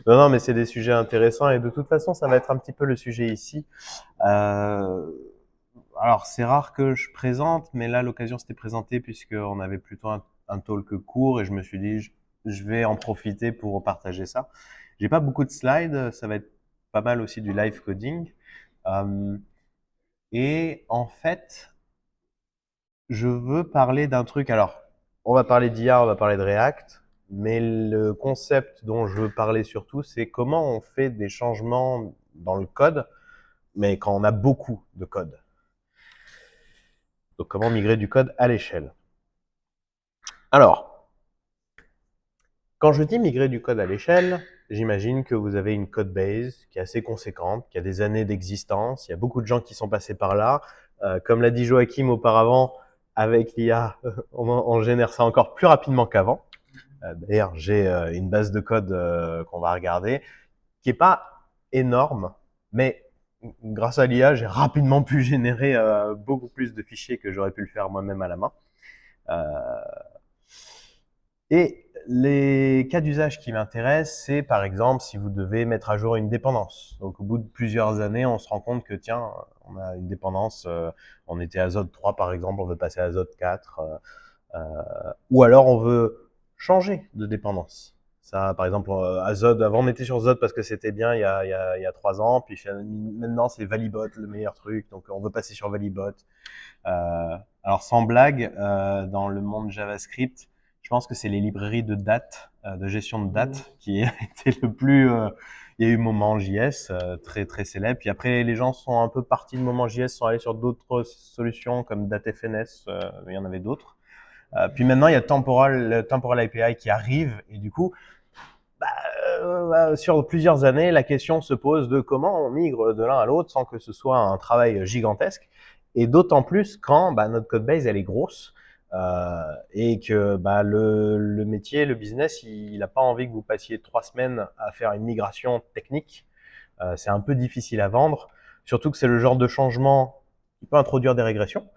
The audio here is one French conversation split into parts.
Non, non, mais c'est des sujets intéressants et de toute façon, ça va être un petit peu le sujet ici. Euh, alors, c'est rare que je présente, mais là, l'occasion s'était présentée puisqu'on avait plutôt un talk court et je me suis dit, je vais en profiter pour partager ça. J'ai pas beaucoup de slides, ça va être pas mal aussi du live coding. Euh, et en fait, je veux parler d'un truc. Alors, on va parler d'IA, on va parler de React, mais le concept dont je veux parler surtout, c'est comment on fait des changements dans le code, mais quand on a beaucoup de code. Donc, comment migrer du code à l'échelle. Alors, quand je dis migrer du code à l'échelle, j'imagine que vous avez une code base qui est assez conséquente, qui a des années d'existence. Il y a beaucoup de gens qui sont passés par là. Comme l'a dit Joachim auparavant, avec l'IA, on génère ça encore plus rapidement qu'avant. D'ailleurs, j'ai une base de code qu'on va regarder, qui est pas énorme, mais grâce à l'IA, j'ai rapidement pu générer beaucoup plus de fichiers que j'aurais pu le faire moi-même à la main. Euh, et les cas d'usage qui m'intéressent, c'est par exemple si vous devez mettre à jour une dépendance. Donc au bout de plusieurs années, on se rend compte que tiens, on a une dépendance, on était à Zod 3 par exemple, on veut passer à Zod 4, ou alors on veut changer de dépendance. Ça, par exemple, à Zod, avant on était sur Zod parce que c'était bien il y a 3 ans, puis maintenant c'est Valibot le meilleur truc, donc on veut passer sur Valibot. Alors sans blague, dans le monde JavaScript, je pense que c'est les librairies de date, de gestion de date, qui a été le plus. Il y a eu Moment.js, très très célèbre. Puis après, les gens sont un peu partis de Moment.js, sont allés sur d'autres solutions comme DateFNS, il y en avait d'autres. Puis maintenant, il y a Temporal API qui arrive, et du coup, sur plusieurs années, la question se pose de comment on migre de l'un à l'autre sans que ce soit un travail gigantesque. Et d'autant plus quand notre code base elle est grosse et que le métier, le business, il n'a pas envie que vous passiez 3 semaines à faire une migration technique. C'est un peu difficile à vendre, surtout que c'est le genre de changement qui peut introduire des régressions.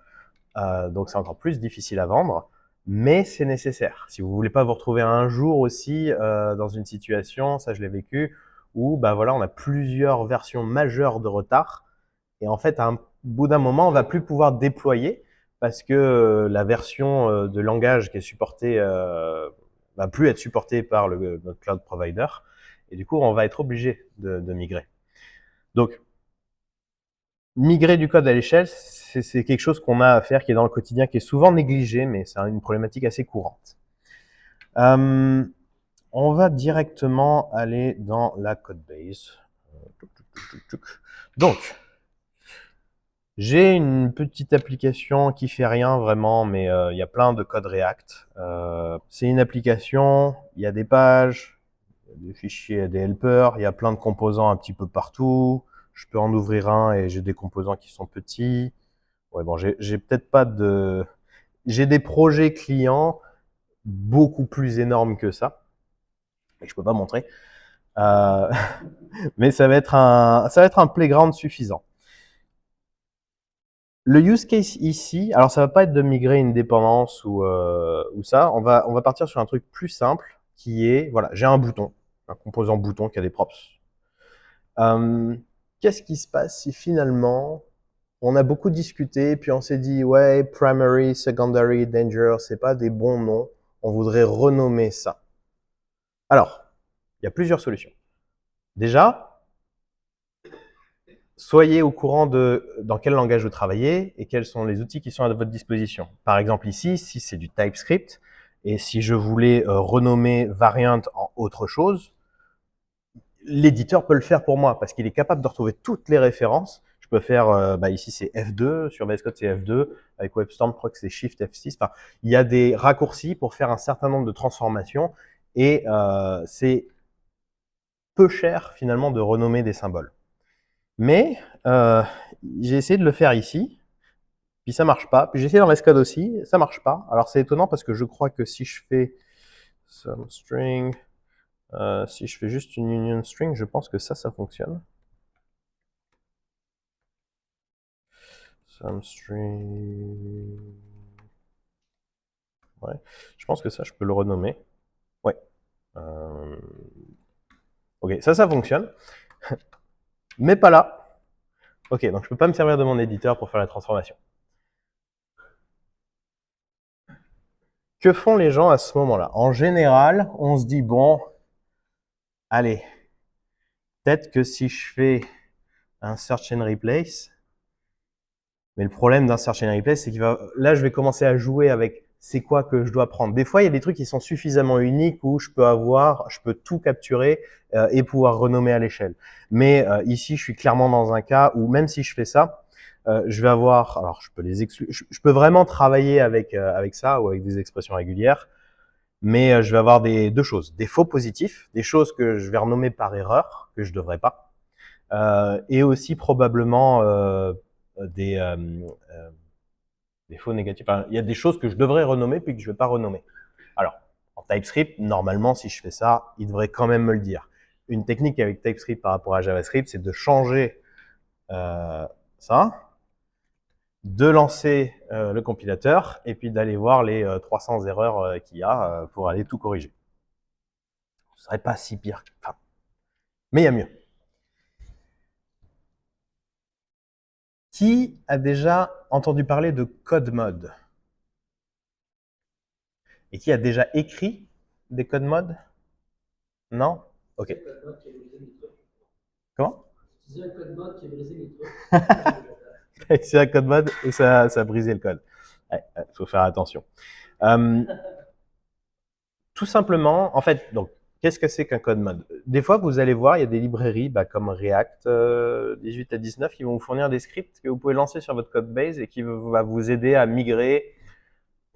Donc c'est encore plus difficile à vendre, mais c'est nécessaire. Si vous voulez pas vous retrouver un jour aussi dans une situation, ça je l'ai vécu, où voilà, on a plusieurs versions majeures de retard, et en fait, à un bout d'un moment, on va plus pouvoir déployer parce que la version de langage qui est supportée va plus être supportée par notre cloud provider, et du coup, on va être obligé de migrer. Donc, migrer du code à l'échelle, c'est quelque chose qu'on a à faire, qui est dans le quotidien, qui est souvent négligé, mais c'est une problématique assez courante. Euh, on va directement aller dans la code base. Donc, j'ai une petite application qui fait rien vraiment, mais il y a plein de code React. C'est une application, il y a des pages, des fichiers, des helpers, il y a plein de composants un petit peu partout. Je peux en ouvrir un et j'ai des composants qui sont petits. Ouais, bon, j'ai peut-être pas de. J'ai des projets clients beaucoup plus énormes que ça, mais je peux pas montrer. Euh, mais ça va être un playground suffisant. Le use case ici, alors ça va pas être de migrer une dépendance ou ça. On va partir sur un truc plus simple qui est, voilà, j'ai un bouton, un composant bouton qui a des props. Euh, Qu'est-ce qui se passe si finalement on a beaucoup discuté, puis on s'est dit, ouais, primary, secondary, danger, c'est pas des bons noms. On voudrait renommer ça. Alors, il y a plusieurs solutions. Déjà, soyez au courant de dans quel langage vous travaillez et quels sont les outils qui sont à votre disposition. Par exemple, ici, si c'est du TypeScript, et si je voulais renommer variant en autre chose, l'éditeur peut le faire pour moi parce qu'il est capable de retrouver toutes les références. Je peux faire, ici c'est F2, sur VS Code c'est F2, avec WebStorm je crois que c'est Shift F6. Enfin, il y a des raccourcis pour faire un certain nombre de transformations et c'est peu cher finalement de renommer des symboles. Mais j'ai essayé de le faire ici, puis ça marche pas. Puis j'ai essayé dans VS Code aussi, ça marche pas. Alors c'est étonnant parce que je crois que si je fais some string, si je fais juste une union string, je pense que ça fonctionne. Some string. Ouais. Je pense que ça, je peux le renommer. Ouais. Euh, Ok, ça fonctionne, mais pas là. Ok, donc je peux pas me servir de mon éditeur pour faire la transformation. Que font les gens à ce moment-là? En général, on se dit, bon, allez, peut-être que si je fais un search and replace, mais le problème d'un search and replace, c'est là, je vais commencer à jouer avec c'est quoi que je dois prendre. Des fois, il y a des trucs qui sont suffisamment uniques où je peux tout capturer et pouvoir renommer à l'échelle. Mais ici, je suis clairement dans un cas où même si je fais ça, je vais avoir, alors je peux les exclure, je peux vraiment travailler avec ça ou avec des expressions régulières, mais je vais avoir deux choses, des faux positifs, des choses que je vais renommer par erreur que je devrais pas, et aussi probablement des des faux négatifs. Enfin, il y a des choses que je devrais renommer puis que je ne vais pas renommer. Alors, en TypeScript, normalement, si je fais ça, il devrait quand même me le dire. Une technique avec TypeScript par rapport à JavaScript, c'est de changer ça, de lancer le compilateur et puis d'aller voir les 300 erreurs qu'il y a pour aller tout corriger. Ce serait pas si pire. Enfin, mais il y a mieux. Qui a déjà entendu parler de code mode? Et qui a déjà écrit des code mode? Non? Ok. Comment? C'est un code mode qui a brisé mes trucs. C'est un code mode et ça a brisé le code. Ouais, faut faire attention. Tout simplement, en fait, donc, qu'est-ce que c'est qu'un code mode? Des fois, vous allez voir, il y a des librairies comme React 18 à 19 qui vont vous fournir des scripts que vous pouvez lancer sur votre code base et qui va vous aider à migrer,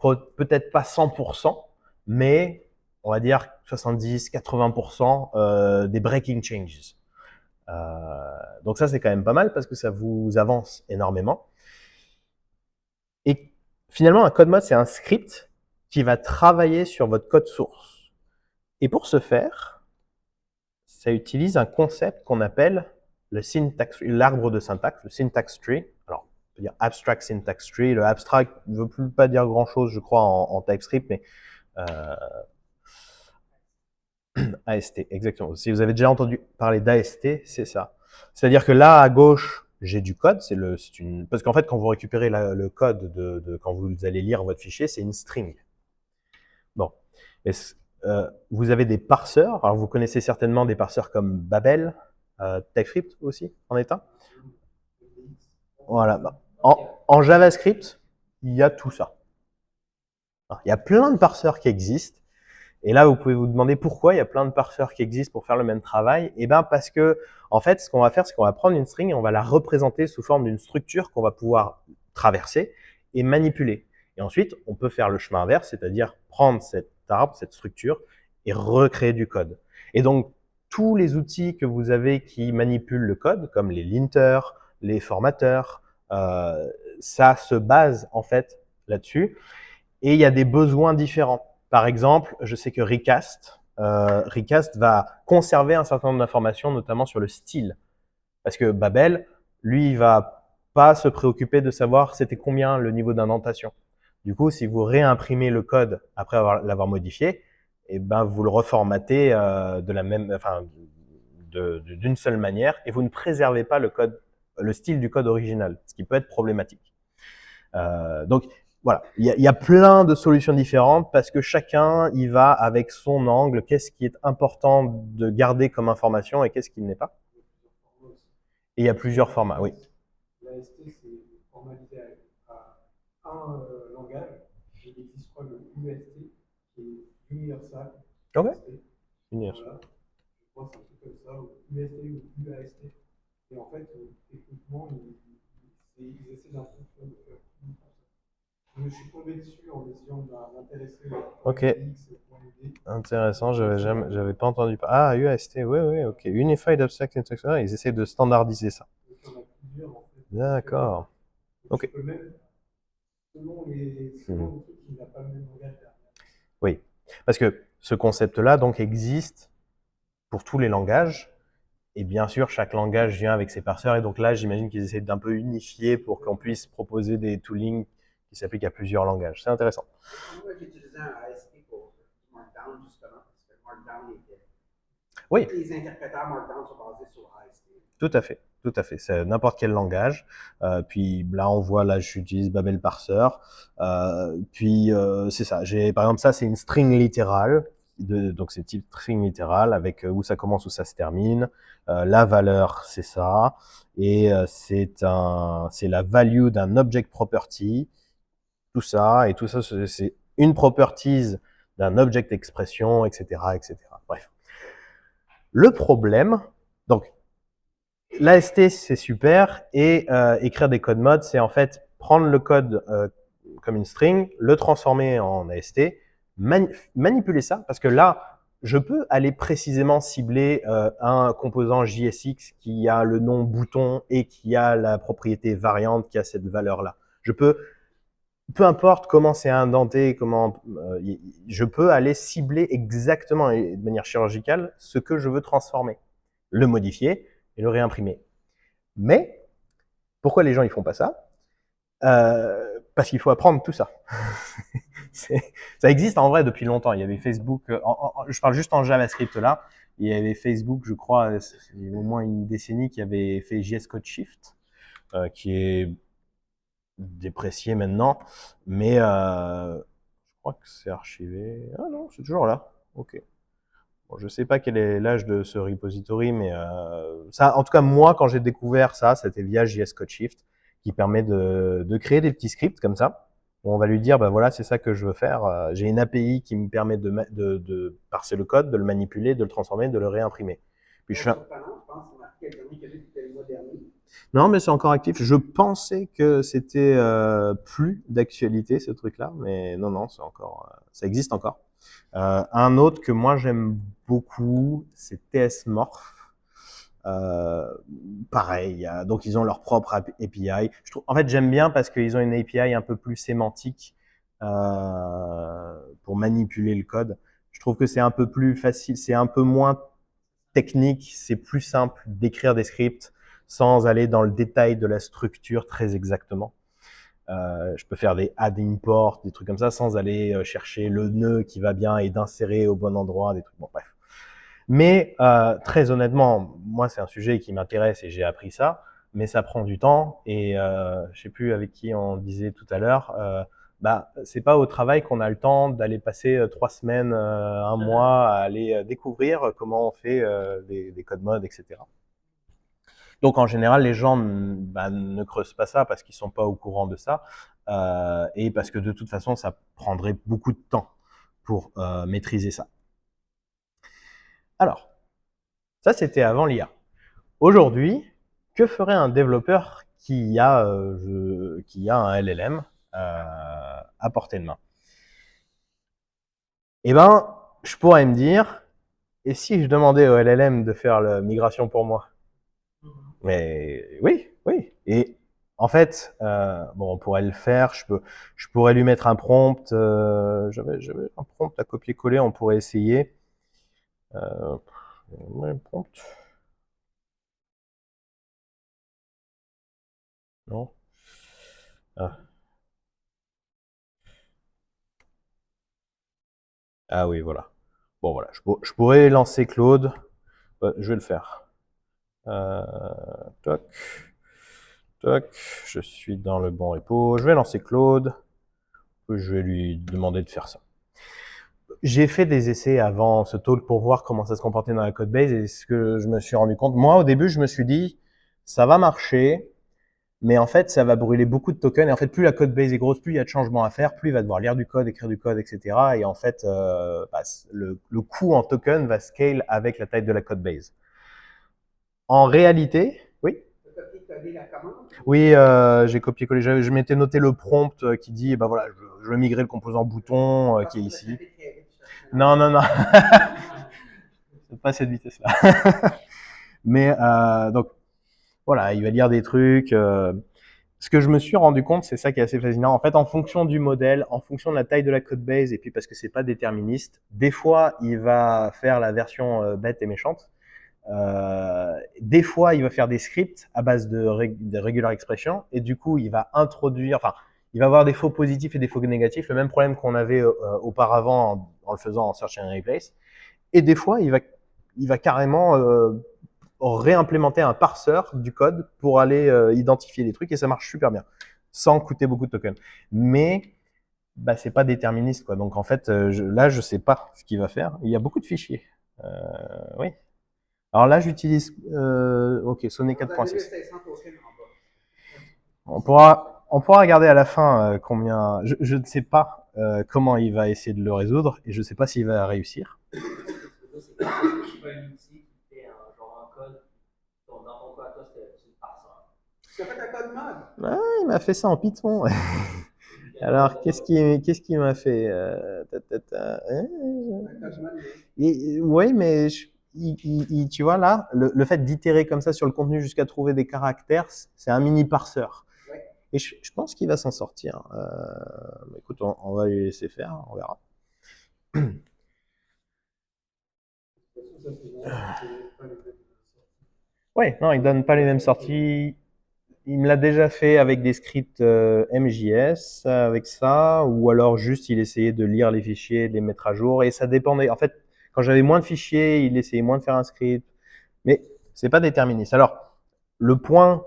peut-être pas 100%, mais on va dire 70-80% des breaking changes. Donc ça, c'est quand même pas mal parce que ça vous avance énormément. Et finalement, un code mode, c'est un script qui va travailler sur votre code source. Et pour ce faire, ça utilise un concept qu'on appelle le syntax, l'arbre de syntaxe, le syntax tree. Alors, on peut dire abstract syntax tree. Le abstract ne veut plus pas dire grand-chose, je crois, en TypeScript, mais AST, exactement. Si vous avez déjà entendu parler d'AST, c'est ça. C'est-à-dire que là, à gauche, j'ai du code. Parce qu'en fait, quand vous récupérez le code quand vous allez lire votre fichier, c'est une string. Bon. Vous avez des parseurs. Alors, vous connaissez certainement des parseurs comme Babel, TypeScript aussi, en est un. Voilà. En JavaScript, il y a tout ça. Il y a plein de parseurs qui existent. Et là, vous pouvez vous demander pourquoi il y a plein de parseurs qui existent pour faire le même travail. Eh bien, parce que, en fait, ce qu'on va faire, c'est qu'on va prendre une string et on va la représenter sous forme d'une structure qu'on va pouvoir traverser et manipuler. Et ensuite, on peut faire le chemin inverse, c'est-à-dire prendre cet arbre, cette structure, et recréer du code. Et donc, tous les outils que vous avez qui manipulent le code, comme les linters, les formateurs, ça se base en fait là-dessus. Et il y a des besoins différents. Par exemple, je sais que Recast va conserver un certain nombre d'informations, notamment sur le style. Parce que Babel, lui, il va pas se préoccuper de savoir c'était combien le niveau d'indentation. Du coup, si vous réimprimez le code après l'avoir modifié, et ben vous le reformatez de la même, enfin, d'une seule manière, et vous ne préservez pas le style du code original, ce qui peut être problématique. Donc voilà, il y a plein de solutions différentes parce que chacun y va avec son angle, qu'est-ce qui est important de garder comme information et qu'est-ce qui n'est pas. Et il y a plusieurs formats, oui. L'AST, c'est formalisé à un langage. Il existe, je crois, le UST, qui est Universal. Ok. Voilà. Je crois que c'est un truc comme ça, ou UST ou UAST. Et en fait, techniquement, ils essaient d'un peu de faire. Je me suis tombé dessus en essayant de m'intéresser Ok. Intéressant, j'avais pas entendu parler. Ah, UAST, oui, oui, ok. Unified Abstract Instruction, ils essaient de standardiser ça. D'accord. Ok. Selon les trucs, il n'a pas le même langage derrière. Oui, parce que ce concept-là donc existe pour tous les langages. Et bien sûr, chaque langage vient avec ses parseurs. Et donc là, j'imagine qu'ils essaient d'un peu unifier pour qu'on puisse proposer des toolings qui s'appliquent à plusieurs langages. C'est intéressant. Oui, Les interpréteurs Markdown sont basés sur AST. tout à fait. Tout à fait. C'est n'importe quel langage. Puis là, on voit, là, j'utilise Babel Parser. C'est ça. Par exemple, ça, c'est une string littérale. Donc, c'est type string littérale avec où ça commence, où ça se termine. La valeur, c'est ça. Et c'est la value d'un object property. Tout ça. Et tout ça, c'est une properties d'un object expression, etc., etc. Bref. Le problème, donc, l'AST, c'est super, et écrire des codes modes, c'est en fait prendre le code comme une string, le transformer en AST, manipuler ça, parce que là, je peux aller précisément cibler un composant JSX qui a le nom bouton et qui a la propriété variante qui a cette valeur-là. Je peux, peu importe comment c'est indenté, je peux aller cibler exactement et de manière chirurgicale ce que je veux transformer, le modifier et le réimprimer. Mais pourquoi les gens ils font pas ça? Parce qu'il faut apprendre tout ça. Ça existe en vrai depuis longtemps. Il y avait Facebook, je parle juste en JavaScript là. Il y avait Facebook, je crois, il y a au moins une décennie, qui avait fait JS Code Shift, qui est déprécié maintenant, mais je crois que c'est archivé. Ah non, c'est toujours là. Ok. Bon, je sais pas quel est l'âge de ce repository, mais ça, en tout cas, moi, quand j'ai découvert ça, c'était via JS Code Shift, qui permet de créer des petits scripts comme ça. On va lui dire, bah voilà, c'est ça que je veux faire. J'ai une API qui me permet de parser le code, de le manipuler, de le transformer, de le réimprimer. Puis je fais. Non, mais c'est encore actif. Je pensais que c'était plus d'actualité, ce truc-là, mais non, non, c'est encore, ça existe encore. Un autre que moi j'aime beaucoup, c'est TS Morph. Pareil, donc ils ont leur propre API. En fait, j'aime bien parce qu'ils ont une API un peu plus sémantique pour manipuler le code. Je trouve que c'est un peu plus facile, c'est un peu moins technique, c'est plus simple d'écrire des scripts sans aller dans le détail de la structure très exactement. Je peux faire des add import, des trucs comme ça, sans aller chercher le nœud qui va bien et d'insérer au bon endroit, des trucs. Bon, bref. Mais très honnêtement, moi, c'est un sujet qui m'intéresse et j'ai appris ça, mais ça prend du temps. Et je sais plus avec qui on disait tout à l'heure, c'est pas au travail qu'on a le temps d'aller passer 3 semaines, un mois à aller découvrir comment on fait des codes modes, etc. Donc en général, les gens ne creusent pas ça parce qu'ils sont pas au courant de ça et parce que de toute façon, ça prendrait beaucoup de temps pour maîtriser ça. Alors, ça c'était avant l'IA. Aujourd'hui, que ferait un développeur qui a un LLM à portée de main? Eh ben, je pourrais me dire, et si je demandais au LLM de faire la migration pour moi? Mais oui, oui. Et en fait, on pourrait le faire. Je pourrais lui mettre un prompt. J'avais un prompt à copier-coller. On pourrait essayer. Prompt. Non. Ah. Ah oui, voilà. Bon, voilà. Je pourrais lancer Claude. Je vais le faire. Toc. Toc. Je suis dans le bon repo. Je vais lancer Claude. Je vais lui demander de faire ça. J'ai fait des essais avant ce talk pour voir comment ça se comportait dans la codebase et ce que je me suis rendu compte. Moi, au début, je me suis dit, ça va marcher, mais en fait, ça va brûler beaucoup de tokens. Et en fait, plus la codebase est grosse, plus il y a de changements à faire, plus il va devoir lire du code, écrire du code, etc. Et en fait, le coût en token va scale avec la taille de la codebase. En réalité, oui. Oui, j'ai copié-collé. Je m'étais noté le prompt qui dit, bah voilà, je veux migrer le composant bouton qui est ici. Non, non, non. C'est pas cette vitesse-là. Mais donc, voilà, il va lire des trucs. Ce que je me suis rendu compte, c'est ça qui est assez fascinant. En fait, en fonction du modèle, en fonction de la taille de la codebase, et puis parce que c'est pas déterministe, des fois, il va faire la version bête et méchante. Des fois, il va faire des scripts à base de regular expression, et du coup, il va introduire, enfin, il va avoir des faux positifs et des faux négatifs, le même problème qu'on avait auparavant en le faisant en search and replace. Et des fois, il va il va carrément réimplémenter un parseur du code pour aller identifier les trucs et ça marche super bien, sans coûter beaucoup de tokens. Mais bah, c'est pas déterministe, quoi. Donc en fait, là, je sais pas ce qu'il va faire. Il y a beaucoup de fichiers. Oui. Alors là, j'utilise OK, Sonnet 4.6. On pourra regarder à la fin combien. Je ne sais pas comment il va essayer de le résoudre et je ne sais pas s'il va réussir. C'est pas un outil qui fait genre un code. Dans ton cas, toi, c'est le parseur. Tu as fait un code mod? Ouais, il m'a fait ça en Python. Alors, qu'est-ce qu'il m'a fait Oui, mais tu vois là, le fait d'itérer comme ça sur le contenu jusqu'à trouver des caractères, c'est un mini parseur. Ouais. Et je pense qu'il va s'en sortir. Écoute, on va lui laisser faire, on verra. Ouais, non, il donne pas les mêmes sorties. Il me l'a déjà fait avec des scripts MJS, avec ça, ou alors juste il essayait de lire les fichiers, de les mettre à jour, et ça dépendait. En fait, quand j'avais moins de fichiers, il essayait moins de faire un script, mais c'est pas déterministe. Alors, le point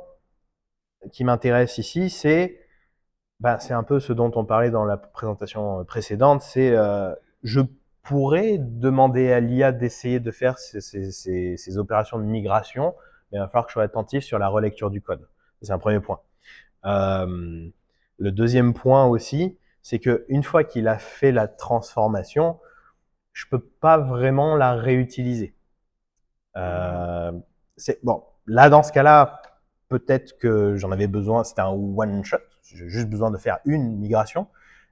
qui m'intéresse ici, c'est un peu ce dont on parlait dans la présentation précédente, c'est je pourrais demander à l'IA d'essayer de faire ces opérations de migration, mais il va falloir que je sois attentif sur la relecture du code. C'est un premier point. Le deuxième point aussi, c'est qu'une fois qu'il a fait la transformation, je peux pas vraiment la réutiliser. Bon, là, dans ce cas-là, peut-être que j'en avais besoin, c'était un one-shot, j'ai juste besoin de faire une migration,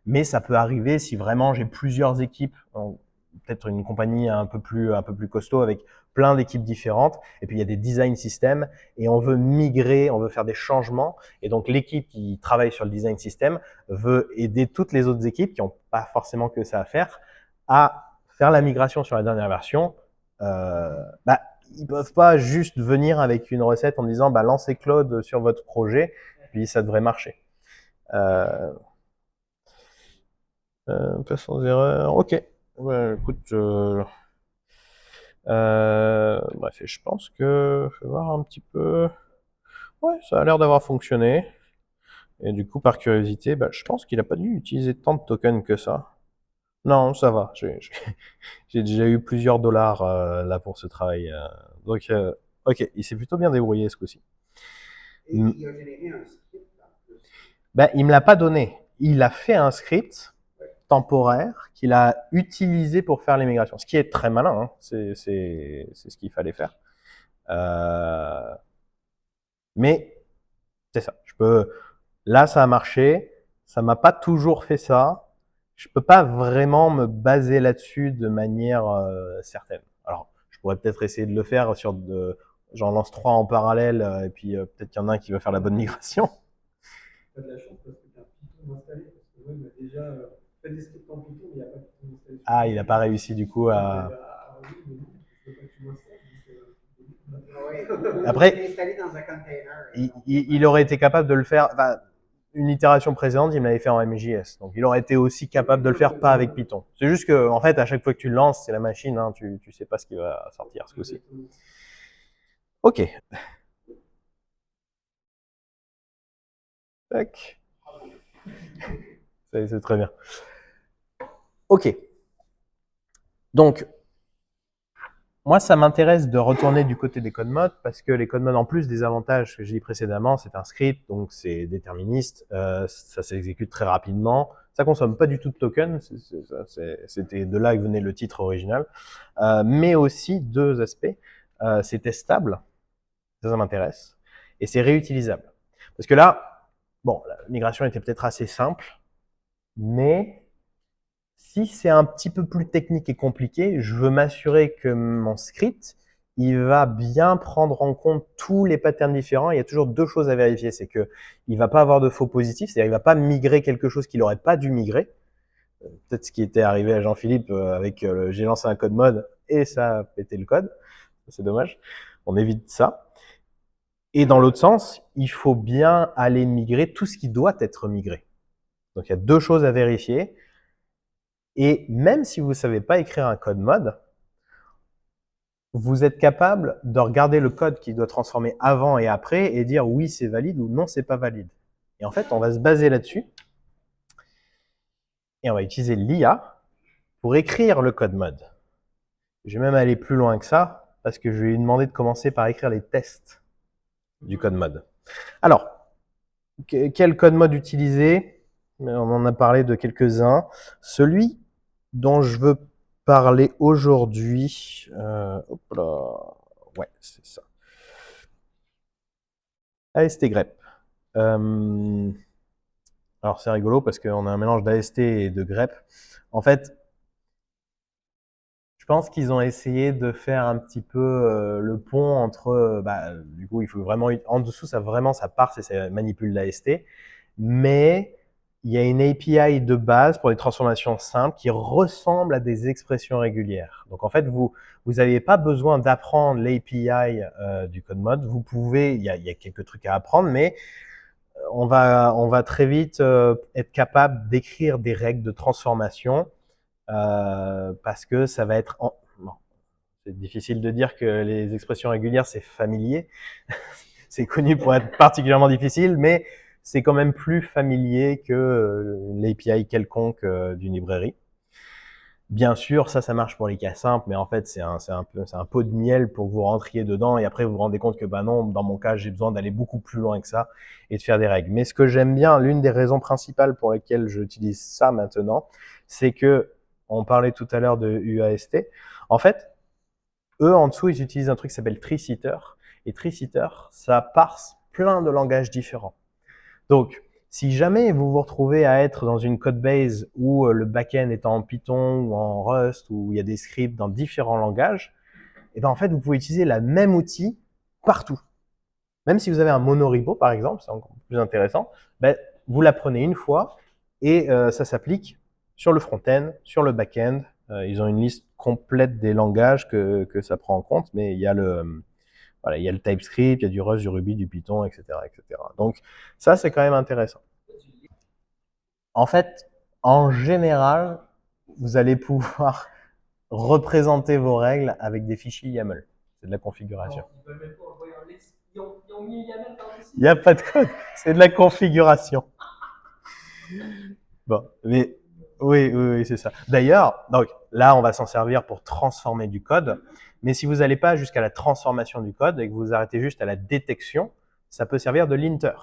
mais ça peut arriver si vraiment j'ai plusieurs équipes, peut-être une compagnie un peu plus costaud avec plein d'équipes différentes, et puis il y a des design systems, et on veut migrer, on veut faire des changements, et donc l'équipe qui travaille sur le design system veut aider toutes les autres équipes qui n'ont pas forcément que ça à faire faire la migration sur la dernière version. Ils peuvent pas juste venir avec une recette en disant lancez Claude sur votre projet, puis ça devrait marcher. Pas sans erreur. Ok. Ouais, écoute, bref, je pense que je vais voir un petit peu. Ouais, ça a l'air d'avoir fonctionné. Et du coup, par curiosité, je pense qu'il a pas dû utiliser tant de tokens que ça. Non, ça va. J'ai déjà eu plusieurs dollars là pour ce travail. Donc, ok, il s'est plutôt bien débrouillé ce coup-ci. Et il a généré un script en plus. Il me l'a pas donné. Il a fait un script temporaire qu'il a utilisé pour faire les migrations. Ce qui est très malin, hein. C'est ce qu'il fallait faire. Mais c'est ça. Là, ça a marché. Ça m'a pas toujours fait ça. Je peux pas vraiment me baser là-dessus de manière certaine. Alors, je pourrais peut-être essayer de le faire j'en lance 3 en parallèle et puis peut-être qu'il y en a un qui va faire la bonne migration. Tu as de la chance parce que tu as Python installé, parce que moi, il m'a déjà fait des scripts en Python, mais il n'y a pas Python installé. Ah, il n'a pas réussi du coup à. Oui, mais non, je veux pas que tu m'installes. Après, installé dans un container. Il aurait été capable de le faire. Une itération précédente, il me l'avait fait en MJS. Donc, il aurait été aussi capable de le faire pas avec Python. C'est juste que, en fait, à chaque fois que tu le lances, c'est la machine, hein, tu sais pas ce qui va sortir ce coup-ci. Ok. Tac. C'est très bien. Ok. Donc, moi, ça m'intéresse de retourner du côté des code mods parce que les code mods, en plus des avantages que j'ai dit précédemment, c'est un script, donc c'est déterministe, ça s'exécute très rapidement, ça consomme pas du tout de tokens, c'était de là que venait le titre original, mais aussi deux aspects, c'est testable, ça m'intéresse, et c'est réutilisable. Parce que là, bon, la migration était peut-être assez simple, mais si c'est un petit peu plus technique et compliqué, je veux m'assurer que mon script, il va bien prendre en compte tous les patterns différents. Il y a toujours deux choses à vérifier, c'est que il va pas avoir de faux positifs, c'est-à-dire il va pas migrer quelque chose qu'il n'aurait pas dû migrer. Peut-être ce qui était arrivé à Jean-Philippe avec j'ai lancé un code mode et ça a pété le code. C'est dommage. On évite ça. Et dans l'autre sens, il faut bien aller migrer tout ce qui doit être migré. Donc il y a deux choses à vérifier. Et même si vous ne savez pas écrire un code mode, vous êtes capable de regarder le code qui doit transformer avant et après et dire oui, c'est valide ou non, c'est pas valide. Et en fait, on va se baser là-dessus et on va utiliser l'IA pour écrire le code mode. Je vais même aller plus loin que ça parce que je vais lui demander de commencer par écrire les tests du code mode. Alors, quel code mode utiliser? On en a parlé de quelques-uns. Celui dont je veux parler aujourd'hui, hop là, ouais, c'est ça. AST grep. Alors c'est rigolo parce qu'on a un mélange d'AST et de grep. En fait, je pense qu'ils ont essayé de faire un petit peu le pont entre, du coup, il faut vraiment, en dessous, ça part et ça manipule l'AST, mais il y a une API de base pour les transformations simples qui ressemble à des expressions régulières. Donc en fait, vous n'avez pas besoin d'apprendre l'API du code mode. Vous pouvez, il y a quelques trucs à apprendre, mais on va très vite être capable d'écrire des règles de transformation parce que ça va être bon, c'est difficile de dire que les expressions régulières c'est familier. C'est connu pour être particulièrement difficile, mais c'est quand même plus familier que l'API quelconque d'une librairie. Bien sûr, ça marche pour les cas simples, mais en fait, c'est un pot de miel pour que vous rentriez dedans et après vous vous rendez compte que, bah non, dans mon cas, j'ai besoin d'aller beaucoup plus loin que ça et de faire des règles. Mais ce que j'aime bien, l'une des raisons principales pour lesquelles j'utilise ça maintenant, c'est que, on parlait tout à l'heure de UAST. En fait, eux, en dessous, ils utilisent un truc qui s'appelle Tree-Seater. Et Tree-Seater, ça parse plein de langages différents. Donc, si jamais vous vous retrouvez à être dans une code base où le backend est en Python ou en Rust, où il y a des scripts dans différents langages, et ben en fait, vous pouvez utiliser le même outil partout. Même si vous avez un monorepo, par exemple, c'est encore plus intéressant, ben, vous l'apprenez une fois et ça s'applique sur le front-end, sur le back-end. Ils ont une liste complète des langages que ça prend en compte, mais il y a voilà, il y a le TypeScript, il y a du Rust, du Ruby, du Python, etc., etc. Donc ça, c'est quand même intéressant. En fait, en général, vous allez pouvoir représenter vos règles avec des fichiers YAML. C'est de la configuration. Ils ont mis YAML par-dessus. Il n'y a pas de code, c'est de la configuration. Bon, mais oui, c'est ça. D'ailleurs, donc là, on va s'en servir pour transformer du code. Mais si vous n'allez pas jusqu'à la transformation du code et que vous arrêtez juste à la détection, ça peut servir de linter.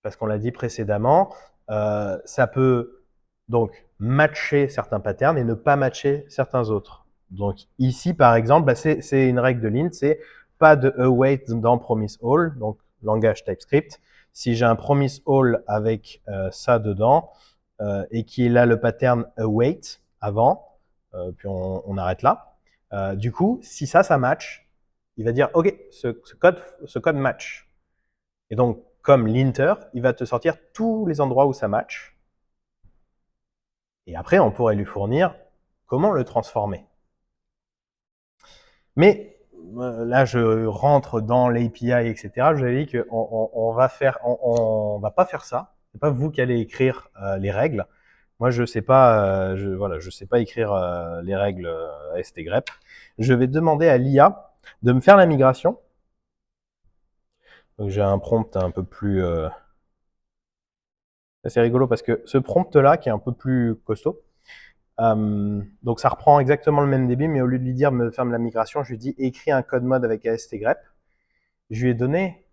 Parce qu'on l'a dit précédemment, ça peut donc matcher certains patterns et ne pas matcher certains autres. Donc ici, par exemple, bah, c'est une règle de lint, c'est pas de await dans promise all, donc langage TypeScript. Si j'ai un promise all avec ça dedans et qu'il a le pattern await avant, puis on arrête là. Du coup, si ça match, il va dire OK, ce code match. Et donc, comme linter, il va te sortir tous les endroits où ça match. Et après, on pourrait lui fournir comment le transformer. Mais là, je rentre dans l'API, etc. Je vous avais dit qu'on va pas faire ça. C'est pas vous qui allez écrire les règles. Moi, je sais pas, je sais pas écrire les règles AST-grep. Je vais demander à l'IA de me faire la migration. Donc, j'ai un prompt un peu plus c'est rigolo parce que ce prompt-là, qui est un peu plus costaud, donc ça reprend exactement le même débit, mais au lieu de lui dire me faire la migration, je lui dis écris un code mode avec AST-grep. Je lui ai donné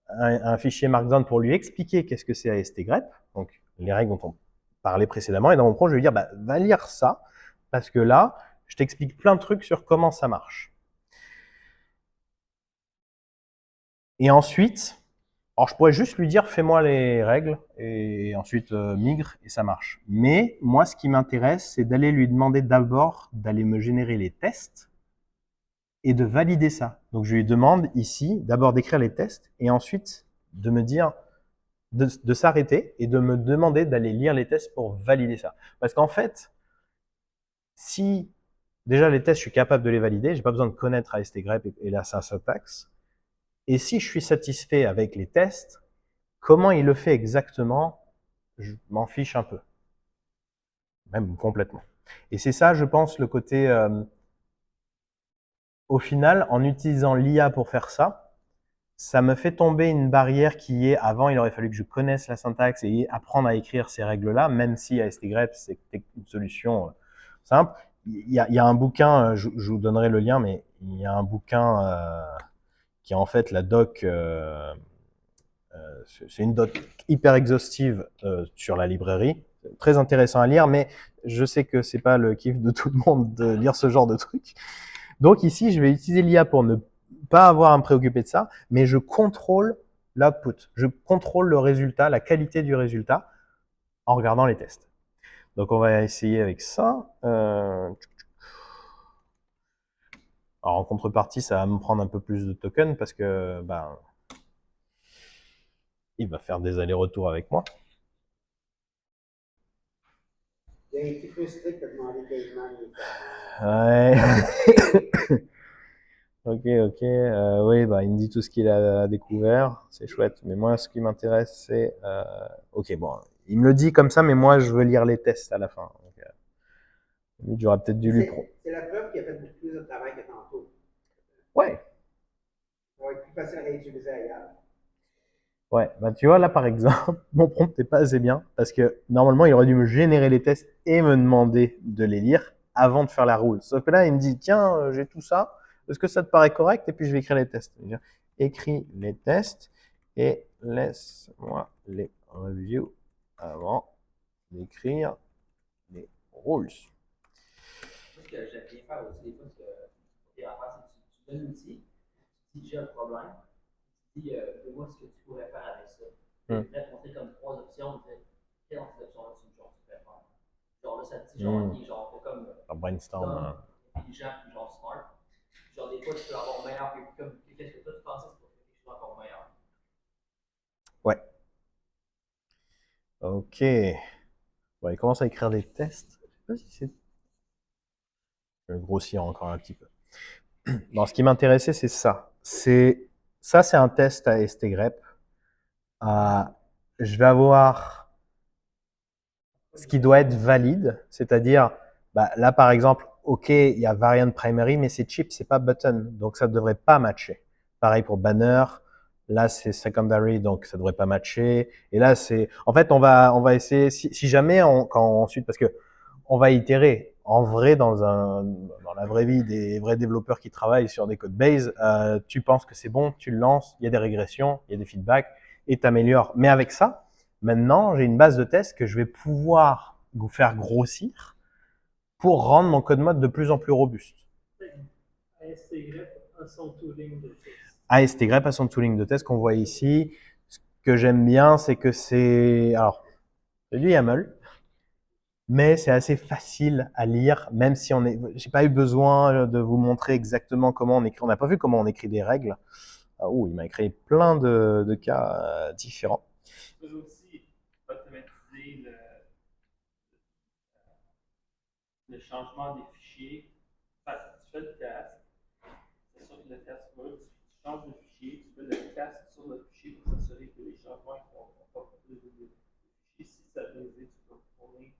un fichier Markdown pour lui expliquer qu'est-ce que c'est AST-grep, donc les règles dont on parlait précédemment. Et dans mon prompt, je vais lui dire va lire ça, parce que là, je t'explique plein de trucs sur comment ça marche. Et ensuite, alors je pourrais juste lui dire fais-moi les règles et ensuite migre et ça marche. Mais moi, ce qui m'intéresse, c'est d'aller lui demander d'abord d'aller me générer les tests et de valider ça. Donc je lui demande ici d'abord d'écrire les tests et ensuite de me dire de s'arrêter et de me demander d'aller lire les tests pour valider ça. Parce qu'en fait, si déjà les tests, je suis capable de les valider, j'ai pas besoin de connaître AST-grep et la syntaxe. Et si je suis satisfait avec les tests, comment il le fait exactement, je m'en fiche un peu. Même complètement. Et c'est ça, je pense, le côté au final, en utilisant l'IA pour faire ça, ça me fait tomber une barrière qui est, avant, il aurait fallu que je connaisse la syntaxe et apprendre à écrire ces règles-là, même si AST-grep, c'est une solution simple. Il y a un bouquin, je vous donnerai le lien, mais il y a un bouquin qui est en fait la doc, c'est une doc hyper exhaustive sur la librairie, très intéressant à lire, mais je sais que c'est pas le kiff de tout le monde de lire ce genre de truc. Donc ici, je vais utiliser l'IA pour ne pas avoir à me préoccuper de ça, mais je contrôle l'output, je contrôle le résultat, la qualité du résultat en regardant les tests. Donc on va essayer avec ça. Alors en contrepartie, ça va me prendre un peu plus de tokens parce que il va faire des allers-retours avec moi. Il y a un petit frustré qui a demandé quasiment Ouais. Ok. Oui, il me dit tout ce qu'il a découvert. C'est chouette. Mais moi, ce qui m'intéresse, c'est... Ok, bon. Il me le dit comme ça, mais moi, je veux lire les tests à la fin. Donc, j'aurais peut-être dû lui... C'est la preuve qu'il a fait beaucoup plus de travail que tantôt. Ouais. Ça va être plus facile à réutiliser ailleurs. Ouais, tu vois, là, par exemple, mon prompt n'est pas assez bien parce que normalement, il aurait dû me générer les tests et me demander de les lire avant de faire la rule. Sauf que là, il me dit, tiens, j'ai tout ça. Est-ce que ça te paraît correct? Et puis, je vais écrire les tests. Écris les tests et laisse-moi les review avant d'écrire les rules. Ce que j'aime bien faire aussi, des fois, ce que tu affaires, c'est que tu donnes l'outil, tu dis j'ai un problème, tu dis moi ce que tu pourrais faire avec ça. Tu vas te montrer comme 3 options, tu dis quelle de ces options-là tu pourrais faire. Genre là, ça te dit genre, ok, genre, pas comme brainstorm. Intelligent, puis genre smart. Genre des fois, tu peux avoir meilleur que comme qu'est-ce que toi tu pensais pour faire quelque chose encore meilleur. Ouais. Ok. Bon, il commence à écrire des tests. Je sais pas si c'est... Je vais grossir encore un petit peu. Bon, ce qui m'intéressait, c'est ça. C'est un test à STgrep. Je vais avoir ce qui doit être valide, c'est-à-dire, là, par exemple, OK, il y a variant primary, mais c'est cheap, c'est pas button, donc ça ne devrait pas matcher. Pareil pour banner. Là, c'est secondary, donc ça devrait pas matcher. Et là, c'est, en fait, on va essayer, si jamais, ensuite, parce que on va itérer. En vrai, dans la vraie vie, des vrais développeurs qui travaillent sur des codes base, tu penses que c'est bon, tu le lances, il y a des régressions, il y a des feedbacks, et t'améliores. Mais avec ça, maintenant, j'ai une base de test que je vais pouvoir vous faire grossir pour rendre mon code mode de plus en plus robuste. AST-grep a son tooling de test. AST-grep a son tooling de test qu'on voit ici. Ce que j'aime bien, c'est que c'est du YAML, mais c'est assez facile à lire, même si j'ai pas eu besoin de vous montrer exactement comment on écrit. On n'a pas vu comment on écrit des règles. Il m'a créé plein de cas différents. Tu peux aussi automatiser le changement des fichiers. Tu fais le test, c'est sûr que le test roule, tu changes le fichier, tu fais le test sur le fichier pour s'assurer que les changements ne vont pas produire de fichier. Si ça a brisé, tu peux retourner.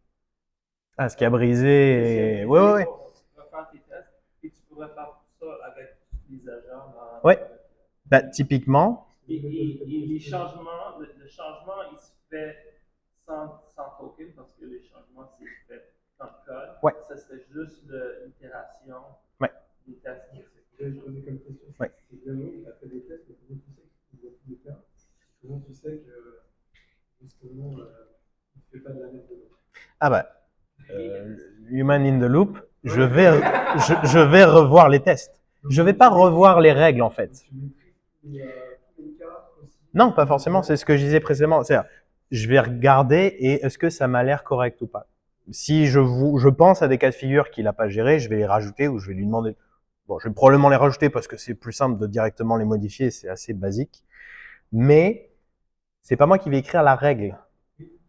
Ce qui a brisé. Ouais. Tu pourrais faire tes tests et tu pourrais faire tout ça avec les agents. Ouais. Typiquement. Et les changements, le changement, il se fait sans token parce que les changements, c'est fait dans le code. Ouais. Ça serait juste l'itération des tests. Je vais poser comme question. Ouais. Il a fait des tests, mais comment tu sais qu'il doit tout faire? Comment tu sais que justement il ne fait pas de la merde dedans? Human in the loop, je vais revoir les tests. Je vais pas revoir les règles en fait. Non, pas forcément, c'est ce que je disais précédemment. C'est-à-dire, je vais regarder et est-ce que ça m'a l'air correct ou pas. Si je pense à des cas de figure qu'il n'a pas géré, je vais les rajouter ou je vais lui demander. Bon, je vais probablement les rajouter parce que c'est plus simple de directement les modifier, c'est assez basique. Mais c'est pas moi qui vais écrire la règle.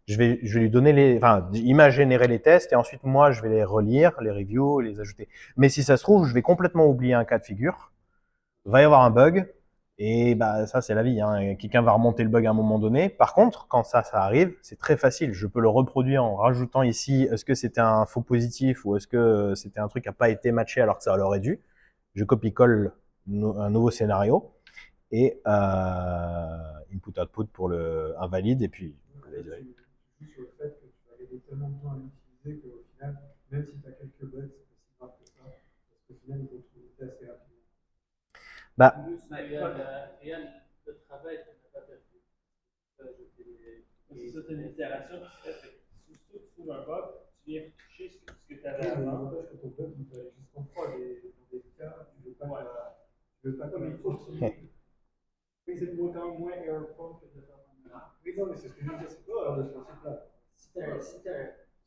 Je vais lui donner il m'a généré les tests et ensuite moi je vais les relire, les reviews, les ajouter. Mais si ça se trouve, je vais complètement oublier un cas de figure. Il va y avoir un bug et ça c'est la vie. Hein. Quelqu'un va remonter le bug à un moment donné. Par contre, quand ça arrive, c'est très facile. Je peux le reproduire en rajoutant ici est-ce que c'était un faux positif ou est-ce que c'était un truc qui n'a pas été matché alors que ça l'aurait dû. je copie-colle un nouveau scénario et input-output pour le invalide et puis tu joues sur le fait que tu vas gagner tellement de temps à l'utiliser qu'au final, même si tu as quelques bugs, c'est pas si grave que ça, parce qu'au final, ils vont te limiter assez rapidement. Bah, le travail qu'on n'a pas perdu. C'est ça, c'est une itération qui se fait. Si tu trouves un bug, tu viens toucher ce que tu avais avant. L'avantage que ton bug, il peut aller jusqu'en prod et dans des cas, tu veux pas comme il faut. Oui, c'est quand même moins error-prone que de faire un. Oui, non, mais c'est ce que je veux dire, c'est pas de ce principe-là. Si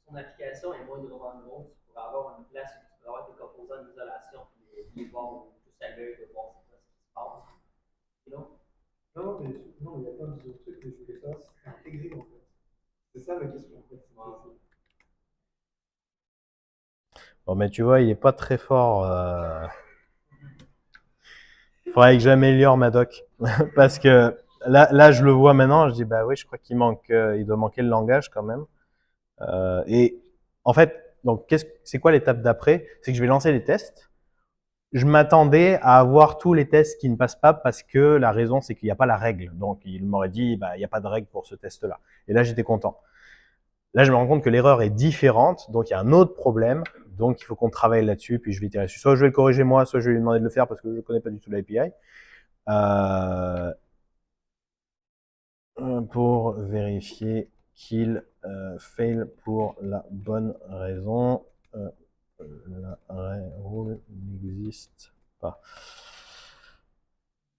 son application est moins droit en gros, tu pourrais avoir une place où tu pourrais avoir des composants d'isolation et les voir juste à l'œil de voir ce qui se passe. Non, mais il y a plein de trucs que je voulais savoir si c'est intégré en fait. C'est ça ma question en fait. Bon, mais tu vois, il est pas très fort. Faudrait que j'améliore ma doc. Parce que là, je le vois maintenant, je dis, bah oui, je crois qu'il il doit manquer le langage quand même. Et en fait, donc, c'est quoi l'étape d'après? C'est que je vais lancer les tests. Je m'attendais à avoir tous les tests qui ne passent pas parce que la raison, c'est qu'il n'y a pas la règle. Donc, il m'aurait dit, bah, il n'y a pas de règle pour ce test-là. Et là, j'étais content. Là, je me rends compte que l'erreur est différente, donc il y a un autre problème, donc il faut qu'on travaille là-dessus, puis je vais itérer dessus. Soit je vais le corriger moi, soit je vais lui demander de le faire parce que je ne connais pas du tout l'API. Pour vérifier qu'il fail pour la bonne raison. La rule n'existe pas.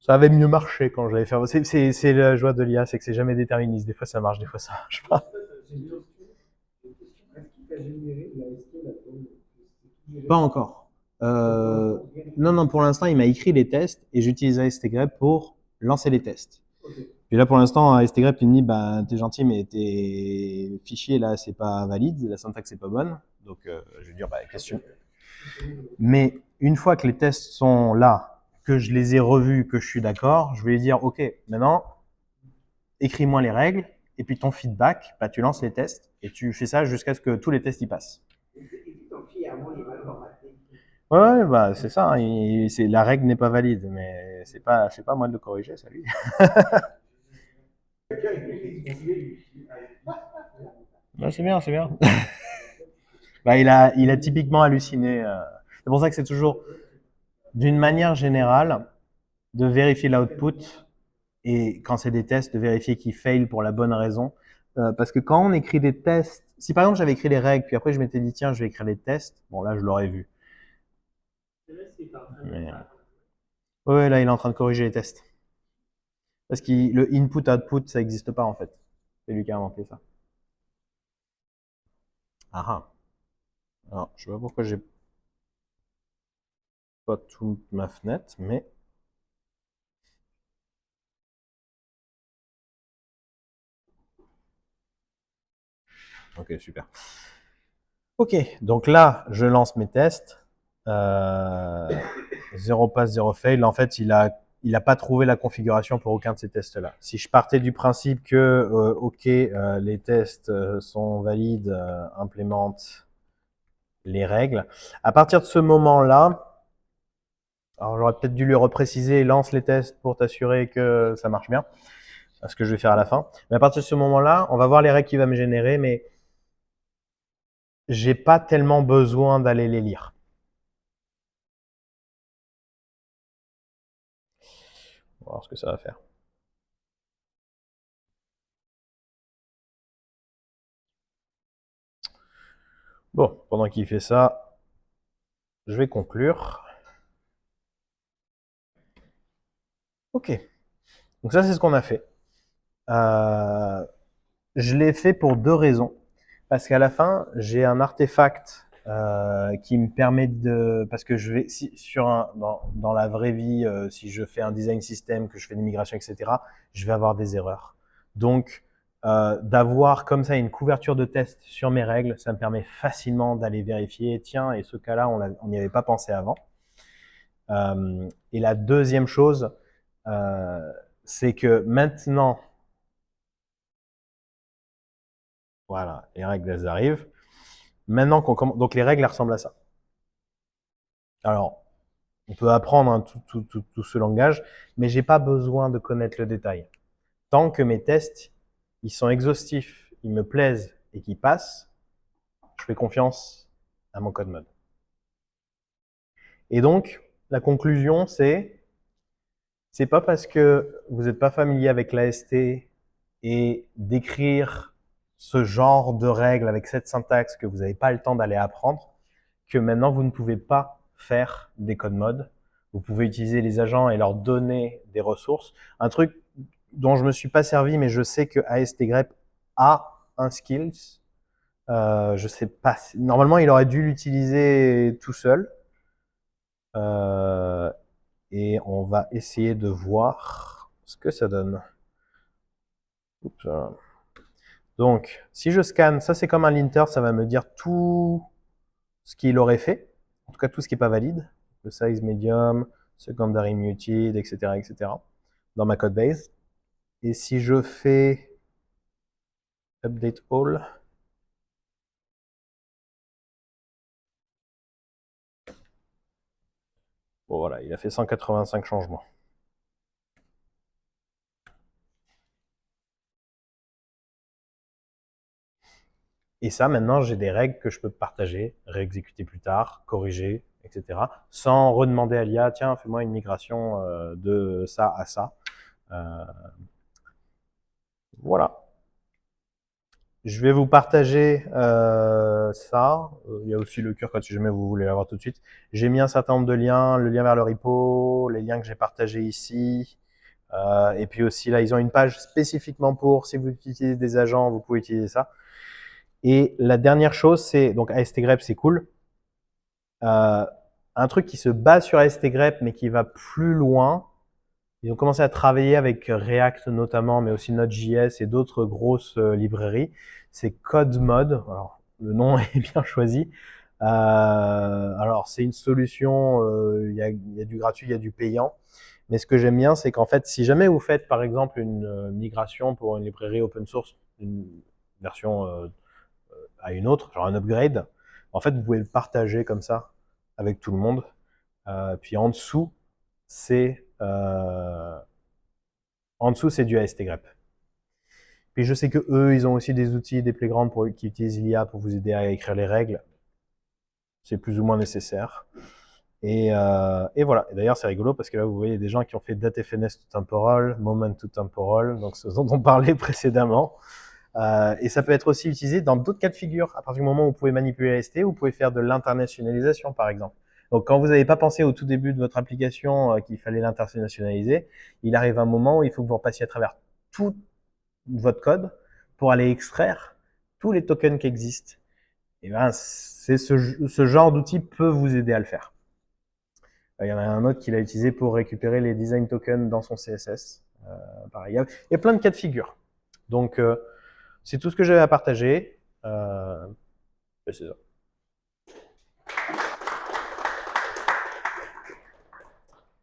Ça avait mieux marché quand j'avais fait. C'est la joie de l'IA, c'est que c'est jamais déterministe. Des fois ça marche, des fois ça marche pas. Pas encore. Non, pour l'instant, il m'a écrit les tests et j'utilise AST-grep pour lancer les tests. Puis là, pour l'instant, AST-grep, il me dit, bah, t'es gentil, mais tes fichiers, là, c'est pas valide, la syntaxe est pas bonne. Donc, je vais dire, bah, question. Mais une fois que les tests sont là, que je les ai revus, que je suis d'accord, je vais lui dire, OK, maintenant, écris-moi les règles, et puis ton feedback, bah, tu lances les tests, et tu fais ça jusqu'à ce que tous les tests y passent. Ouais, bah, c'est ça, hein, la règle n'est pas valide, mais c'est pas moi de le corriger, ça lui. Bah, c'est bien, c'est bien. Bah, il a typiquement halluciné. C'est pour ça que c'est toujours, d'une manière générale, de vérifier l'output et quand c'est des tests, de vérifier qu'ils fail pour la bonne raison. Parce que quand on écrit des tests, si par exemple j'avais écrit les règles, puis après je m'étais dit tiens, je vais écrire les tests, bon là je l'aurais vu. Mais, ouais, là il est en train de corriger les tests. Parce que le input-output, ça n'existe pas en fait. C'est lui qui a inventé ça. Ah ah. Alors, je sais pas pourquoi j'ai pas toute ma fenêtre, mais ok, super. Ok, donc là, je lance mes tests. 0 pass, 0 fail. En fait, il a pas trouvé la configuration pour aucun de ces tests-là. Si je partais du principe que, ok, les tests sont valides, implémente les règles. À partir de ce moment-là, alors j'aurais peut-être dû lui repréciser, lance les tests pour t'assurer que ça marche bien. Ce que je vais faire à la fin. Mais à partir de ce moment-là, on va voir les règles qu'il va me générer, mais j'ai pas tellement besoin d'aller les lire. On va voir ce que ça va faire. Bon, pendant qu'il fait ça, je vais conclure. Ok. Donc ça, c'est ce qu'on a fait. Je l'ai fait pour deux raisons. Parce qu'à la fin, j'ai un artefact qui me permet de... Parce que je vais, dans la vraie vie, si je fais un design system, que je fais des migrations, etc., je vais avoir des erreurs. Donc, d'avoir comme ça une couverture de test sur mes règles, ça me permet facilement d'aller vérifier, tiens, et ce cas-là, on n'y avait pas pensé avant. Et la deuxième chose, c'est que maintenant, voilà, les règles, elles arrivent. Maintenant qu'on commence, donc les règles, elles ressemblent à ça. Alors, On peut apprendre hein, tout ce langage, mais j'ai pas besoin de connaître le détail. Tant que mes tests, ils sont exhaustifs, ils me plaisent et qu'ils passent, je fais confiance à mon code mode. Et donc, la conclusion, c'est pas parce que vous n'êtes pas familier avec l'AST et d'écrire ce genre de règles avec cette syntaxe que vous n'avez pas le temps d'aller apprendre que maintenant vous ne pouvez pas faire des codes mode. Vous pouvez utiliser les agents et leur donner des ressources. Un truc dont je me suis pas servi, mais je sais que AST-grep a un skills. Je sais pas. Normalement, il aurait dû l'utiliser tout seul. Et on va essayer de voir ce que ça donne. Oups. Donc, si je scanne, ça c'est comme un linter, ça va me dire tout ce qu'il aurait fait, en tout cas tout ce qui n'est pas valide, le size medium, secondary muted, etc., etc., dans ma codebase. Et si je fais update all, bon voilà, il a fait 185 changements. Et ça, maintenant, j'ai des règles que je peux partager, réexécuter plus tard, corriger, etc. Sans redemander à l'IA, tiens, fais-moi une migration de ça à ça. Voilà. Je vais vous partager ça. Il y a aussi le cœur si jamais vous voulez l'avoir tout de suite. J'ai mis un certain nombre de liens, le lien vers le repo, les liens que j'ai partagés ici. Et puis aussi, là, ils ont une page spécifiquement pour, si vous utilisez des agents, vous pouvez utiliser ça. Et la dernière chose, c'est, donc AST-grep, c'est cool. Un truc qui se base sur AST-grep, mais qui va plus loin. Ils ont commencé à travailler avec React notamment, mais aussi Node.js et d'autres grosses librairies. C'est CodeMod. Alors, le nom est bien choisi. Alors, c'est une solution, il y a du gratuit, il y a du payant. Mais ce que j'aime bien, c'est qu'en fait, si jamais vous faites, par exemple, une migration pour une librairie open source, une version à une autre, genre un upgrade, en fait, vous pouvez le partager comme ça avec tout le monde. Puis en dessous, c'est du AST-grep. Puis je sais que eux, ils ont aussi des outils, des playgrounds qui utilisent l'IA pour vous aider à écrire les règles. C'est plus ou moins nécessaire. Et voilà. Et d'ailleurs, c'est rigolo parce que là, vous voyez des gens qui ont fait datefns to temporal, moment to temporal, donc ce dont on parlait précédemment. Et ça peut être aussi utilisé dans d'autres cas de figure. À partir du moment où vous pouvez manipuler l'AST, vous pouvez faire de l'internationalisation, par exemple. Donc, quand vous n'avez pas pensé au tout début de votre application qu'il fallait l'internationaliser, il arrive un moment où il faut que vous repassiez à travers tout votre code pour aller extraire tous les tokens qui existent. Et ben, c'est ce genre d'outil peut vous aider à le faire. Il y en a un autre qui l'a utilisé pour récupérer les design tokens dans son CSS. Pareil, il y a plein de cas de figure. Donc, c'est tout ce que j'avais à partager. C'est ça.